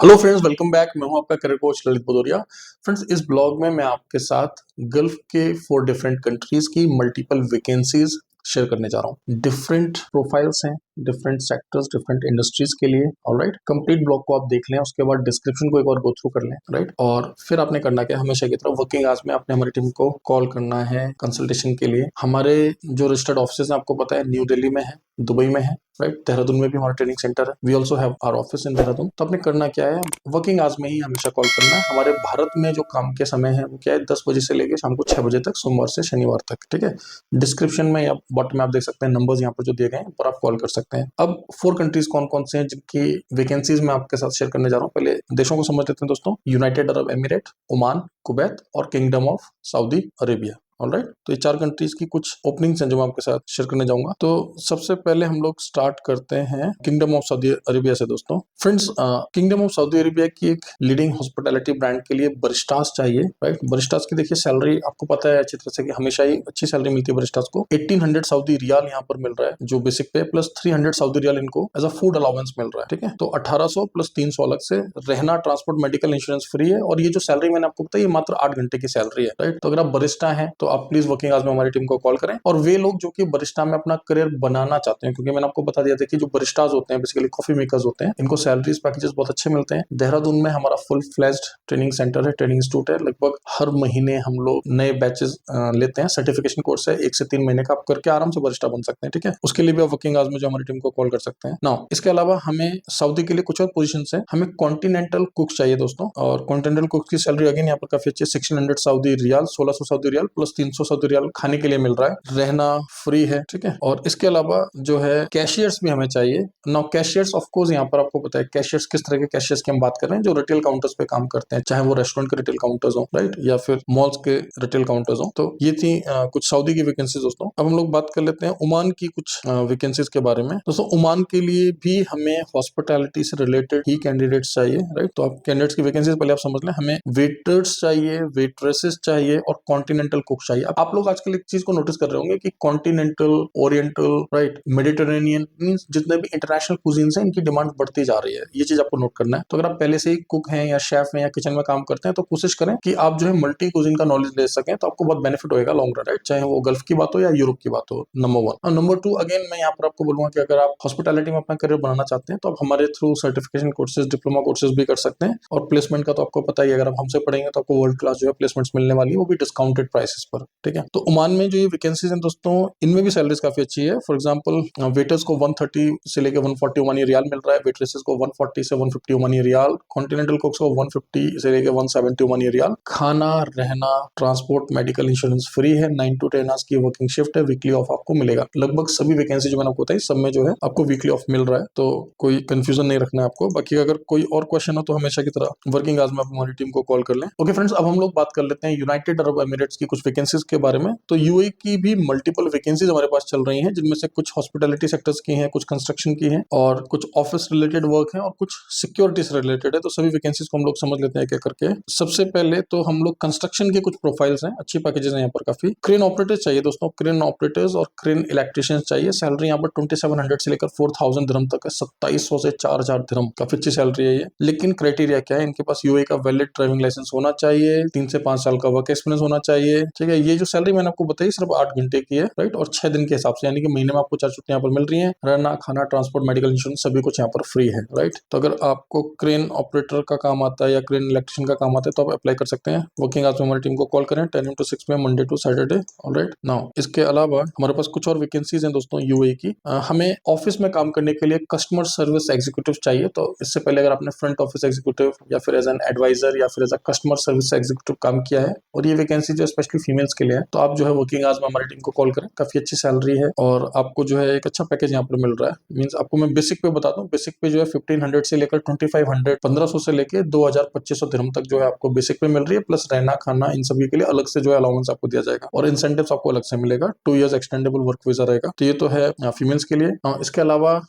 Hello friends, welcome back. मैं हूं आपका career coach Lalit Bhadauria. Friends, इस ब्लॉग में मैं आपके साथ गल्फ के 4 डिफरेंट कंट्रीज की मल्टीपल वैकेंसीज शेयर करने जा रहा हूं। डिफरेंट प्रोफाइल्स हैं, डिफरेंट सेक्टर्स, डिफरेंट इंडस्ट्रीज के लिए। ऑलराइट, कंप्लीट ब्लॉग को आप देख लें, उसके बाद डिस्क्रिप्शन को एक बार गो थ्रू कर लें। राइट, और फिर आपने करना क्या, हमेशा की तरह वर्किंग आवर्स में आपने हमारी टीम को कॉल करना है कंसल्टेशन के लिए। हमारे जो रजिस्टर्ड ऑफिस है, आपको पता है, न्यू दिल्ली में है, दुबई में है, राइट, देहरादून में भी हमारा ट्रेनिंग सेंटर है। We also have our office in Dehradun. तो आपने करना क्या है, वर्किंग आवर्स में ही हमेशा कॉल करना है। हमारे भारत में जो काम के समय है वो क्या है, 10 बजे से लेकर शाम को 6 बजे तक, सोमवार से शनिवार तक। ठीक है, डिस्क्रिप्शन में या बॉटम में आप देख सकते हैं नंबर्स यहाँ पर जो दिए गए हैं, पर आप कॉल कर सकते हैं। अब 4 कंट्रीज कौन कौन से हैं जिनकी वैकेंसीज मैं आपके साथ शेयर करने जा रहा हूँ। पहले देशों को समझ लेते हैं दोस्तों। United Arab Emirate, Oman, Kuwait और Kingdom of Saudi Arabia. Alright, तो ये 4 कंट्रीज की कुछ ओपनिंग्स हैं जो मैं आपके साथ शेयर करने जाऊंगा। तो सबसे पहले हम लोग स्टार्ट करते हैं किंगडम ऑफ सऊदी अरेबिया से दोस्तों। Friends, kingdom of Saudi Arabia की एक लीडिंग हॉस्पिटैलिटी ब्रांड के लिए बरिस्टास चाहिए। राइट, बरिस्टास की देखिए सैलरी आपको पता है अच्छी तरह से कि हमेशा ही अच्छी सैलरी मिलती है बरिस्टास को। 1800 सऊदी रियाल यहाँ पर मिल रहा है जो बेसिक पे, प्लस 300 सऊदी रियाल इनको एज अ फूड अलाउंस मिल रहा है। ठीक है, तो 1800 प्लस 300 अलग से, रहना, ट्रांसपोर्ट, मेडिकल इंश्योरेंस फ्री है। और ये जो सैलरी मैंने आपको बताया, ये मात्र 8 घंटे की सैलरी है। राइट, तो अगर आप बरिस्टा हैं तो आप प्लीज वर्किंग आवर्स में हमारी टीम को कॉल करें। और वे लोग जो कि बरिस्टा में अपना करियर बनाना चाहते हैं, क्योंकि मैंने आपको बता दिया था कि जो बरिस्टाज होते हैं बेसिकली कॉफी मेकर्स होते हैं, इनको सैलरीज पैकेजेस बहुत अच्छे मिलते हैं। देहरादून में हमारा फुल फ्लेज्ड ट्रेनिंग सेंटर है, ट्रेनिंग इंस्टीट्यूट है। लगभग हर महीने हम लोग नए बैचेस लेते हैं। सर्टिफिकेशन कोर्स है 1 से 3 महीने का, आप करके आराम से बरिस्टा बन सकते हैं। ठीक है, उसके लिए भी आप वर्किंग आवर्स में जो हमारी टीम को कॉल कर सकते हैं ना। इसके अलावा हमें सऊदी के लिए कुछ और पोजीशन है। हमें कॉन्टिनेंटल कुक चाहिए दोस्तों, और कॉन्टिनेंटल कुक की सैलरी अगेन यहाँ पर काफी अच्छी है। 1600 Saudi riyal, 1600 Saudi riyal plus 300 Saudi riyal खाने के लिए मिल रहा है। रहना फ्री है। ठीक है, और इसके अलावा जो है कैशियर्स भी हमें चाहिए ना। कैशियर्स ऑफ कोर्स यहाँ पर आपको पता है कैशियर्स किस तरह के कैशियर्स की हम बात कर रहे हैं, जो रिटेल काउंटर्स पे काम करते हैं, चाहे वो रेस्टोरेंट के रिटेल काउंटर्स हो, राइट, या फिर मॉल्स के रिटेल काउंटर्स हो। तो ये थी कुछ सऊदी की वैकेंसीज दोस्तों। अब हम लोग बात कर लेते हैं ओमान की कुछ वैकेंसीज के बारे में। दोस्तों, ओमान के लिए भी हमें हॉस्पिटैलिटी से रिलेटेड ही कैंडिडेट्स चाहिए। राइट, तो आप कैंडिडेट्स की वैकेंसीज पहले आप समझ लें। हमें वेटर्स चाहिए, वेट्रेसेस चाहिए और कॉन्टिनेंटल कुक चाहिए। अब आप लोग आजकल एक चीज को नोटिस कर रहे होंगे कि continental, oriental, right, Mediterranean, means जितने भी इंटरनेशनल कुजीन्स हैं, इनकी डिमांड बढ़ती जा रही है। ये चीज आपको नोट करना है। तो अगर आप पहले से ही कुक हैं या शेफ हैं या किचन में काम करते हैं, तो कोशिश करें कि आप जो है मल्टी कुजीन का नॉलेज ले सकें, तो आपको बहुत बेनिफिट होगा लॉन्ग रन। राइट, चाहे वो गल्फ की बात हो या यूरोप की बात हो, नंबर 1। और नंबर 2, अगेन मैं यहाँ पर आपको बोलूंगा कि अगर आप हॉस्पिटैलिटी में अपना करियर बनाना चाहते हैं, तो आप हमारे through certification courses, diploma courses भी कर सकते हैं। और प्लेसमेंट का तो आपको पता ही है, अगर आप हमसे पढ़ेंगे तो आपको वर्ल्ड क्लास जो है प्लेसमेंट्स मिलने वाली है, वो भी डिस्काउंटेड प्राइसेस पर। ठीक है, तो ओमान में जो ये वैकेंसीज हैं दोस्तों, इनमें भी सैलरीज काफी अच्छी है। फॉर एग्जांपल, वेटर्स को 130 से लेकर 140 ओमानी रियाल मिल रहा है, वेट्रेसेस को 140 से 150 ओमानी रियाल, कॉन्टिनेंटल कुक्स को 150 से लेकर 170 ओमानी रियाल। खाना, रहना, ट्रांसपोर्ट, मेडिकल इंश्योरेंस फ्री है। 9 to 10 आवर्स की वर्किंग शिफ्ट है। वीकली ऑफ आपको मिलेगा। लगभग सभी वैकेंसी जो मैंने आपको बताई, सब में जो है आपको वीकली ऑफ मिल रहा है, तो कोई कंफ्यूजन नहीं रखना है आपको। बाकी अगर कोई और क्वेश्चन हो तो हमेशा की तरह वर्किंग आवर्स में आप हमारी टीम को कॉल कर लें। ओके फ्रेंड्स, अब हम लोग बात कर लेते हैं यूनाइटेड अरब एमिरेट्स की कुछ वैकेंसीज के बारे में। तो यूएई की भी मल्टीपल वैकेंसीज हमारे पास चल रही हैं, जिनमें से कुछ हॉस्पिटैलिटी सेक्टर्स की हैं, कुछ कंस्ट्रक्शन की हैं, और कुछ ऑफिस रिलेटेड वर्क है, और कुछ सिक्योरिटी से रिलेटेड है। तो सभी वैकेंसीज को हम लोग समझ लेते हैं क्या करके। सबसे पहले तो हम लोग कंस्ट्रक्शन के कुछ प्रोफाइल्स हैं, अच्छी पैकेजेस हैं यहाँ पर काफी। क्रेन ऑपरेटर्स चाहिए दोस्तों, क्रेन ऑपरेटर्स और क्रेन इलेक्ट्रिशियंस चाहिए। सैलरी यहाँ पर 2700 से लेकर 4000 दिरहम तक है। 2700 से 4000 दिरहम, काफी अच्छी सैलरी है ये। लेकिन क्राइटेरिया क्या है, इनके पास यूएई का वैलिड ड्राइविंग लाइसेंस होना चाहिए, 3 से 5 साल का वर्क एक्सपीरियंस होना चाहिए। ठीक है, ये जो सैलरी मैंने आपको बताई सिर्फ 8 घंटे की है, राइट, और 6 दिन के हिसाब से, यानी कि महीने में आपको 4 छुट्टियां यहाँ पर मिल रही हैं। रहना, खाना, ट्रांसपोर्ट, मेडिकल इंश्योरेंस सभी कुछ यहाँ पर फ्री है। राइट, तो अगर आपको क्रेन ऑपरेटर का काम आता है या क्रेन इलेक्ट्रिशियन का काम आता है, तो आप अप्लाई कर सकते हैं। वर्किंग आवर्स में हमारी टीम को कॉल करें 10 to 6 में, Monday to Saturday. Alright, now इसके अलावा हमारे पास कुछ और वैकेंसीज हैं दोस्तों यूएई की। हमें ऑफिस में काम करने के लिए कस्टमर सर्विस एग्जीक्यूटिव चाहिए। तो इससे पहले अगर आपने फ्रंट ऑफिस एग्जीक्यूटिव या फिर एज एन एडवाइजर या फिर as a customer service executive काम किया है, और ये वैकेंसी जो स्पेशली फीमेल्स के लिए है, तो आप जो है वर्किंग आवर्स में हमारी टीम को कॉल करें। काफी अच्छी सैलरी है और आपको जो है एक अच्छा पैकेज यहाँ पर मिल रहा है। मींस आपको मैं बेसिक पे बताता हूँ, बेसिक पे जो है 1500 से लेकर 2500, 1500 से लेकर 2500 दिरहम तक जो है आपको बेसिक पे मिल रही है। प्लस रहना, खाना, इन सभी के लिए अलग से जो है अलाउंस आपको दिया जाएगा, और इंसेंटिव्स आपको अलग से मिलेगा। 2 years एक्सटेंडेबल वर्क वीजा रहेगा। तो ये तो है फीमेल्स के लिए। इसके अलावा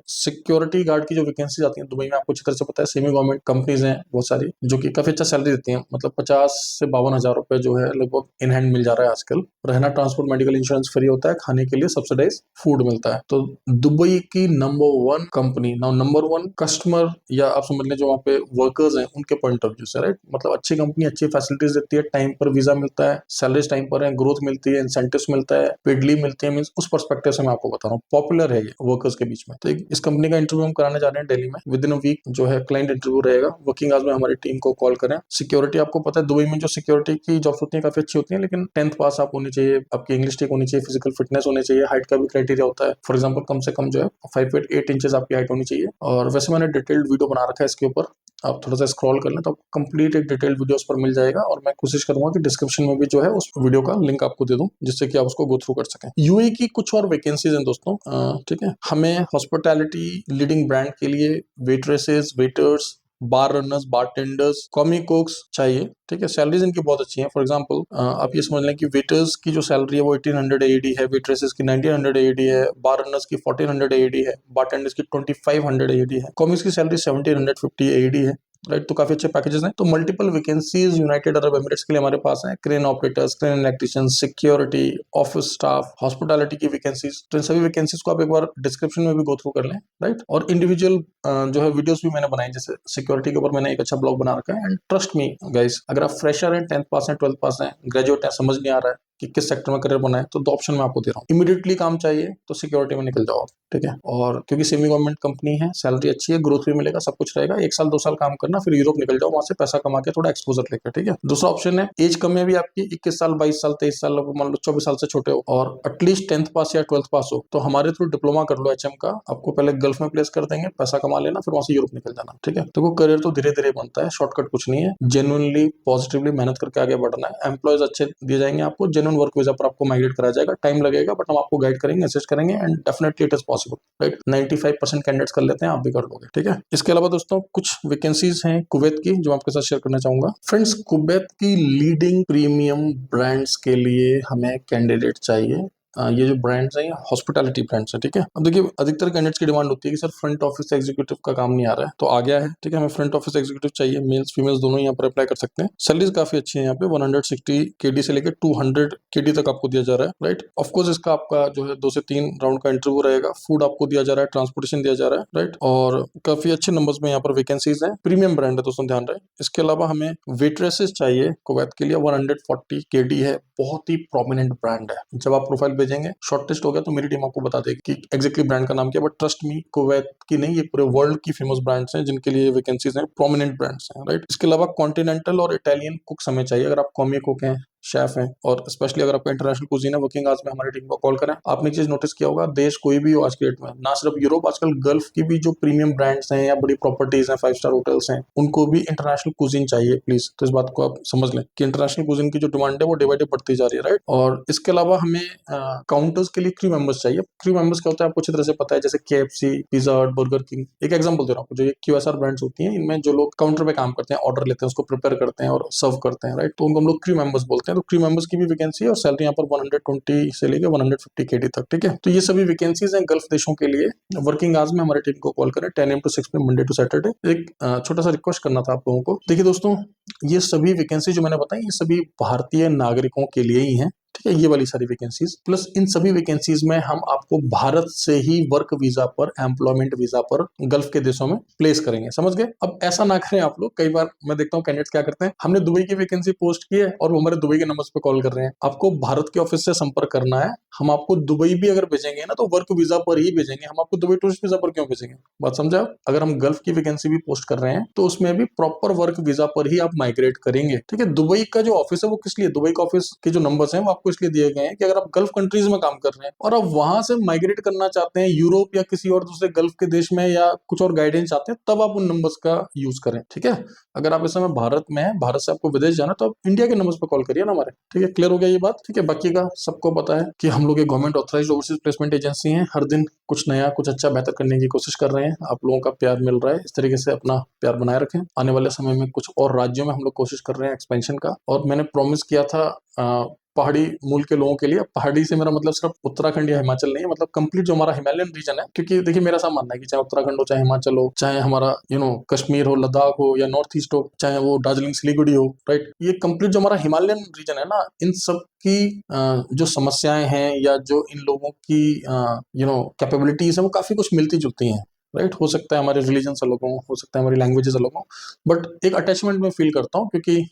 सिक्योरिटी गार्ड की जो वैकेंसी आती है दुबई में, आपको अच्छी तरह से पता है, सेमी गवर्नमेंट कंपनीज हैं बहुत सारी, जो कि काफी अच्छा सैलरी देती हैं। मतलब 50 से 52 हजार रुपए जो है लगभग इन हैंड लैंड मिल जा रहा है आजकल, रहना, ट्रांसपोर्ट, मेडिकल इंश्योरेंस फ्री होता है, खाने के लिए सब्सिडाइज फूड मिलता है। तो दुबई की number 1 company, now number 1 customer या आप समझ लें जो वहाँ पे वर्कर्स हैं उनके पॉइंट ऑफ व्यू से, राइट, मतलब अच्छी कंपनी, अच्छी फैसिलिटीज देती है, टाइम पर वीजा मिलता है, सैलरीज टाइम पर है, ग्रोथ मिलती है, इंसेंटिव्स मिलता है, पेड लीव मिलती है, मींस उस पर्सपेक्टिव से मैं आपको बता रहा हूँ, पॉपुलर है ये वर्कर्स के बीच में। तो इस कंपनी का इंटरव्यू हम कराने जा रहे हैं दिल्ली में, विद इन अ वीक जो है क्लाइंट इंटरव्यू रहेगा। वर्किंग आवर्स में हमारी टीम को कॉल करें। सिक्योरिटी आपको पता है दुबई में जो सिक्योरिटी की जॉब्स होती है काफी अच्छी होती है, लेकिन 10th पास आप होनी चाहिए, आपकी इंग्लिश ठीक होनी चाहिए, फिजिकल फिटनेस होनी चाहिए, हाइट का भी क्राइटेरिया होता है। फॉर एग्जाम्पल कम से कम जो है 5 फीट 8 इंचेस आपकी हाइट होनी चाहिए। और वैसे मैंने डिटेल्ड वीडियो बना रखा है इसके ऊपर, आप थोड़ा सा स्क्रॉल कर लें तो कंप्लीट एक डिटेल्ड वीडियो उस पर मिल जाएगा, और मैं कोशिश करूंगा कि डिस्क्रिप्शन में भी जो है उस वीडियो का लिंक आपको दे दूं, जिससे कि आप उसको गो थ्रू कर सकें। यूएई की कुछ और वैकेंसीज हैं दोस्तों, ठीक है। हमें हॉस्पिटैलिटी लीडिंग ब्रांड के लिए वेट्रेसेस, वेटर्स, बार रनर्स, बार टेंडर्स, कॉमी कुक्स चाहिए, ठीक है। सैलरीज इनकी बहुत अच्छी है। फॉर एग्जांपल आप ये समझ लें कि वेटर्स की जो सैलरी है वो 1800 AED है, वेट्रेसेस की 1900 AED है, बार रनर्स की 1400 AED है, बार टेंडर्स की 2500 AED है, कॉमिक्स की सैलरी 1750 AED है, राइट। तो काफी अच्छे पैकेजेस हैं। तो multiple vacancies United Arab Emirates के लिए हमारे पास हैं। Crane operators, crane electrician, security, office staff, hospitality की वैकेंसीज। तो इन सभी वैकेंसीज को आप एक बार डिस्क्रिप्शन में भी गो थ्रू कर लें, राइट। और इंडिविजुअल जो है वीडियोस भी मैंने बनाई, जैसे सिक्योरिटी के ऊपर मैंने एक अच्छा ब्लॉग बना रखा है। एंड ट्रस्ट मी गाइस, अगर आप फ्रेशर हैं, 10th पास हैं, 12th पास हैं, ग्रेजुएट हैं, समझ नहीं आ रहा है कि किस सेक्टर में करियर बनाए, तो 2 ऑप्शन मैं आपको दे रहा हूँ। इमीडिएटली काम चाहिए तो सिक्योरिटी में निकल जाओ आप, ठीक है। और क्योंकि सेमी गवर्नमेंट कंपनी है, सैलरी अच्छी है, ग्रोथ भी मिलेगा, सब कुछ रहेगा। 1 साल 2 साल काम करना, फिर यूरोप निकल जाओ, वहां से पैसा कमा के थोड़ा एक्सपोजर लेकर, ठीक है। दूसरा ऑप्शन है, एज कम है भी आपकी, 21 साल, 22 साल, 23 साल, मान लो 24 साल से छोटे हो, और एटलीस्ट 10th पास या 12th पास हो, तो हमारे थ्रू डिप्लोमा कर लो HM का, आपको पहले गल्फ में प्लेस कर देंगे, पैसा कमा लेना, फिर वहां से यूरोप निकल जाना, ठीक है। तो वो करियर तो धीरे धीरे बनता है, शॉर्टकट कुछ नहीं है। जेन्युइनली पॉजिटिवली मेहनत करके आगे बढ़ना है। एम्प्लॉयज अच्छे दिए जाएंगे आपको, जेन्युइन वर्क वीजा पर आपको माइग्रेट कराया जाएगा। टाइम लगेगा बट हम आपको गाइड करेंगे, असिस्ट करेंगे, and definitely it is possible, right. 95% candidates कर लेते हैं, आप भी कर लोगे, ठीक है। इसके अलावा दोस्तों कुछ वैकेंसीज हैं कुवैत की जो आपके साथ शेयर करना चाहूंगा। फ्रेंड्स, कुवैत की लीडिंग प्रीमियम ब्रांड्स के लिए हमें कैंडिडेट चाहिए। ये जो ब्रांड्स हैं ये हॉस्पिटैलिटी ब्रांड्स हैं, ठीक है। अब देखिए अधिकतर कैंडिडेट्स की डिमांड होती है कि सर फ्रंट ऑफिस एग्जीक्यूटिव का काम नहीं आ रहा है, तो आ गया है, ठीक है। हमें फ्रंट ऑफिस एग्जीक्यूटिव चाहिए, मेल्स फीमेल्स दोनों यहाँ पर अप्लाई कर सकते हैं। सैलरीज काफी अच्छी है यहाँ पे, 160 KD से लेकर 200 KD तक आपको दिया जा रहा है, राइट। ऑफकोर्स इसका आपका जो है 2 से 3 राउंड का इंटरव्यू रहेगा, फूड आपको दिया जा रहा है, ट्रांसपोर्टेशन दिया जा रहा है, राइट। और काफी अच्छे नंबर्स में यहाँ पर वैकेंसीज है, प्रीमियम ब्रांड है दोस्तों, ध्यान रहे। इसके अलावा हमें वेट्रेसेस चाहिए कुवैत के लिए, 140 KD है, बहुत ही प्रोमिनेंट ब्रांड है। जब आप प्रोफाइल भेजेंगे, शॉर्टलिस्ट हो गया तो मेरी टीम आपको बता देगी कि एग्जैक्टली ब्रांड का नाम क्या है, बट ट्रस्ट मी कुवैत की नहीं, ये पूरे वर्ल्ड की फेमस ब्रांड्स हैं जिनके लिए वैकेंसीज हैं, प्रोमिनेंट ब्रांड्स हैं, राइट। इसके अलावा कॉन्टिनेंटल और इटालियन कुक हमें चाहिए, अगर आप कॉमी कुक हैं, शेफ हैं, और स्पेशली अगर आपका इंटरनेशनल कुजीन है, वर्किंग आवर्स में हमारी टीम को कॉल करें। आपने चीज नोटिस किया होगा, देश कोई भी हो आज के डेट में, ना सिर्फ यूरोप, आजकल गल्फ की भी जो प्रीमियम ब्रांड्स हैं या बड़ी प्रॉपर्टीज हैं, 5 स्टार होटल्स हैं, उनको भी इंटरनेशनल कुजीन चाहिए प्लीज। तो इस बात को आप समझ लें कि इंटरनेशनल कुजीन की जो डिमांड है वो डे बाय डे बढ़ती जा रही है, राइट। और इसके अलावा हमें काउंटर्स के लिए क्रू मेंबर्स चाहिए। क्रू मेंबर्स क्या होता है आपको अच्छी तरह से पता है, जैसे KFC, पिज्जा हट, बर्गर किंग। एक एग्जांपल दे रहा हूँ, जो ये QSR ब्रांड्स होती हैं, इनमें जो लोग काउंटर पे काम करते हैं, ऑर्डर लेते हैं, उसको प्रिपेयर करते हैं और सर्व करते हैं, राइट। तो उनको हम लोग क्रू मेंबर्स बोलते हैं। तो क्रू मेंबर्स की भी वैकेंसी है, और सैलरी यहाँ पर 120 से लेकर 150 KD तक, ठीक है। तो ये सभी वैकेंसीज हैं गल्फ देशों के लिए। वर्किंग आवर्स में हमारी टीम को कॉल करें, 10 AM to 6 PM Monday to Saturday. एक छोटा सा रिक्वेस्ट करना था आप लोगों को। देखिए दोस्तों, ये सभी वैकेंसी जो मैंने बताई, ये सभी भारतीय नागरिकों के लिए ही हैं, ठीक है। ये वाली सारी वैकेंसीज, प्लस इन सभी वैकेंसीज में हम आपको भारत से ही वर्क वीजा पर, एम्प्लॉयमेंट वीजा पर गल्फ के देशों में प्लेस करेंगे, समझ गए। अब ऐसा ना करें आप लोग, कई बार मैं देखता हूँ कैंडिडेट्स क्या करते हैं, हमने दुबई की वैकेंसी पोस्ट की है और वो हमारे दुबई के नंबर पे कॉल कर रहे हैं। आपको भारत के ऑफिस से संपर्क करना है, हम आपको दुबई भी अगर भेजेंगे ना तो वर्क वीजा पर ही भेजेंगे, हम आपको दुबई टूरिस्ट वीजा पर क्यों भेजेंगे, बात समझा। अगर हम गल्फ की वैकेंसी भी पोस्ट कर रहे हैं तो उसमें भी प्रॉपर वर्क वीजा पर ही आप माइग्रेट करेंगे, ठीक है। दुबई का जो ऑफिस है वो किस लिए, दुबई का ऑफिस के जो नंबर्स हैं वो आपको इसलिए दिए गए हैं कि अगर आप गल्फ कंट्रीज में काम कर रहे हैं और आप वहां से माइग्रेट करना चाहते हैं यूरोप या किसी और दूसरे गल्फ के देश में, या कुछ और गाइडेंस चाहते हैं, तब आप उन नंबर्स का यूज करें, ठीक है। अगर आप इस समय भारत में हैं, भारत से आपको विदेश जाना, तो आप इंडिया के नंबर्स पर कॉल करिए ना हमारे, ठीक है। क्लियर हो गया ये बात, ठीक है। बाकी का सबको पता है कि हम लोग एक government authorised overseas placement agency हैं, हर दिन कुछ नया, कुछ अच्छा, बेहतर करने की कोशिश कर रहे हैं। आप लोगों का प्यार मिल रहा है, इस तरीके से अपना प्यार बनाए रखें। आने वाले समय में कुछ और राज्यों में हम लोग कोशिश कर रहे हैं एक्सपेंशन का, और मैंने प्रॉमिस किया था पहाड़ी मूल के लोगों के लिए, पहाड़ी से मेरा मतलब सिर्फ उत्तराखंड या हिमाचल नहीं है, मतलब कंप्लीट जो हमारा हिमालयन रीजन है, क्योंकि देखिए मेरा ऐसा मानना है कि चाहे उत्तराखंड हो, चाहे हिमाचल हो, चाहे हमारा कश्मीर हो, लद्दाख हो, या नॉर्थ ईस्ट हो, चाहे वो दार्जिलिंग सिलीगुड़ी हो, राइट, ये कंप्लीट जो हमारा हिमालयन रीजन है ना, इन सब की जो समस्याएं हैं या जो इन लोगों की कैपेबिलिटीज है, वो काफी कुछ मिलती जुलती हैं, राइट। हो सकता है हमारे रिलीजन अलग हो सकता है हमारी लैंग्वेजेस अलग हो, बट एक अटैचमेंट में फील करता हूँ, क्योंकि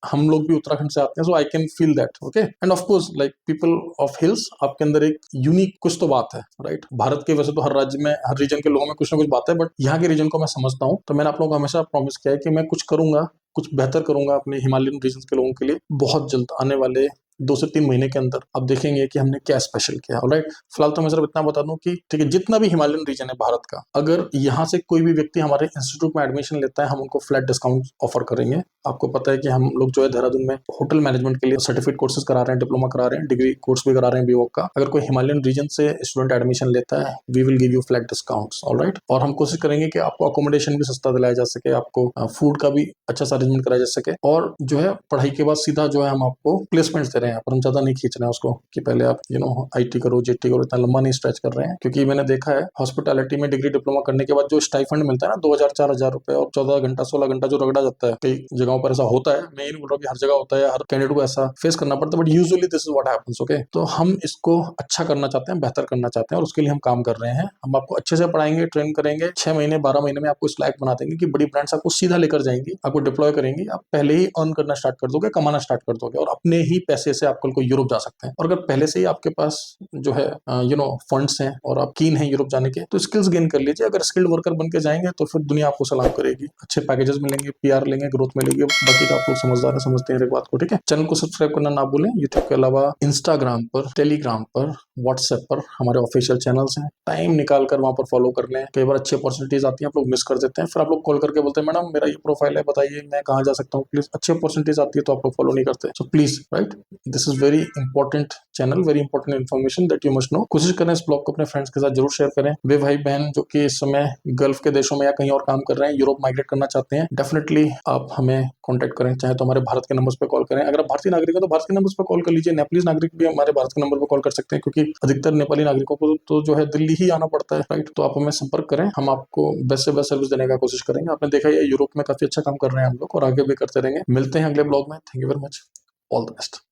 हम लोग भी उत्तराखंड से आते हैं, so I can feel that, okay. And of course like people of hills, आपके अंदर एक यूनिक कुछ तो बात है, राइट। भारत के वैसे तो हर राज्य में, हर रीजन के लोगों में कुछ ना कुछ बात है, बट यहाँ के रीजन को मैं समझता हूँ, तो मैंने आप लोगों को हमेशा प्रॉमिस किया है कि मैं कुछ करूंगा, कुछ बेहतर करूंगा अपने हिमालयन रीजन के लोगों के लिए। बहुत जल्द आने वाले 2 से 3 महीने के अंदर आप देखेंगे कि हमने क्या स्पेशल किया, राइट। फिलहाल तो मैं सिर्फ इतना बता दूं कि ठीक है, जितना भी हिमालयन रीजन है भारत का, अगर यहाँ से कोई भी व्यक्ति हमारे इंस्टीट्यूट में एडमिशन लेता है, हम उनको फ्लैट डिस्काउंट ऑफर करेंगे। आपको पता है कि हम लोग जो है देहरादून में होटल मैनेजमेंट के लिए सर्टिफिकेट कोर्सेज करा रहे हैं, डिप्लोमा करा रहे हैं, डिग्री कोर्स भी करा रहे हैं बीवॉक का। अगर कोई हिमालयन रीजन से स्टूडेंट एडमिशन लेता है, we will give you flat discounts, alright. और हम कोशिश करेंगे कि आपको अकोमोडेशन भी सस्ता दिलाया जा सके, आपको फूड का भी अच्छा सा अरेंजमेंट कराया जा सके, और जो है पढ़ाई के बाद सीधा जो है हम आपको प्लेसमेंट्स दे रहे हैं, पर हम ज्यादा नहीं खींच रहे हैं उसको कि पहले आप आईटी करो, जेटी करो, इतना लंबा नहीं स्ट्रेच कर रहे हैं। क्योंकि मैंने देखा है हॉस्पिटैलिटी में डिग्री डिप्लोमा करने के बाद जो स्टाइफंड मिलता है ना, 2,000-4,000 रुपए, और 14 घंटा 16 घंटा जो रगड़ा जाता है, कई जगहों पर ऐसा होता है। मैं ये नहीं बोल रहा कि हर जगह होता है, हर कैंडिडेट को ऐसा फेस करना पड़ता है, but usually this is what happens, okay. तो हम इसको अच्छा करना चाहते हैं, बेहतर करना चाहते हैं, और उसके लिए हम काम कर रहे हैं। हम आपको अच्छे से पढ़ाएंगे, ट्रेन करेंगे, 6 महीने 12 महीने में आपको इस लायक बना देंगे कि बड़ी ब्रांड्स आपको सीधा लेकर जाएंगी, आपको डिप्लॉय करेंगी, आप पहले ही अर्न करना स्टार्ट कर दोगे, कमाना स्टार्ट कर दोगे, और अपने ही पैसे से आप कल को यूरोप जा सकते हैं। और अगर पहले से ही आपके पास जो है फंड्स हैं और आप कीन हैं यूरोप जाने के, तो स्किल्स गेन कर लीजिए। अगर स्किल्ड वर्कर बन के जाएंगे तो फिर दुनिया आपको सलाम करेगी, अच्छे पैकेजेस मिलेंगे, पीआर लेंगे, ग्रोथ मिलेगी। बाकी का आप लोग समझदार है, समझते हैं एक बात को, ठीक है। चैनल को सब्सक्राइब करना ना भूलें। यूट्यूब के अलावा इंस्टाग्राम पर, टेलीग्राम पर, व्हाट्सएप पर हमारे ऑफिशियल चैनल्स हैं, टाइम निकाल कर वहां पर फॉलो कर लें। कई बार अच्छी अपॉर्चुनिटीज आती हैं, आप लोग मिस कर देते हैं, फिर आप लोग कॉल करके बोलते हैं मैडम मेरा ये प्रोफाइल है, बताइए मैं कहाँ जा सकता हूँ प्लीज। अच्छी अपॉर्चुनिटीज आती है तो आप लोग फॉलो नहीं करते, so please, right, this is very important channel, very important information that you must know. कोशिश करें इस ब्लॉग को अपने फ्रेंड्स के साथ जरूर शेयर करें। वे भाई बहन जो कि इस समय गल्फ के देशों में या कहीं और काम कर रहे हैं, यूरोप माइग्रेट करना चाहते हैं, डेफिनेटली आप हमें कांटेक्ट करें। चाहे तो हमारे भारत के नंबर्स पे कॉल करें, अगर आप भारतीय नागरिक हैं तो भारत के नंबर्स पे कॉल कर लीजिए। नेपाली नागरिक भी हमारे भारत के नंबर पे कॉल कर सकते हैं, क्योंकि अधिकतर नेपाली नागरिकों को तो जो है दिल्ली ही आना पड़ता है, राइट। तो आप हमें संपर्क करें, हम आपको बेस्ट से बेस्ट सर्विस देने का कोशिश करेंगे। आपने देखा है यूरोप में काफी अच्छा काम कर रहे हैं हम लोग, और आगे भी करते रहेंगे। मिलते हैं अगले ब्लॉग में। Thank you very much, all the best.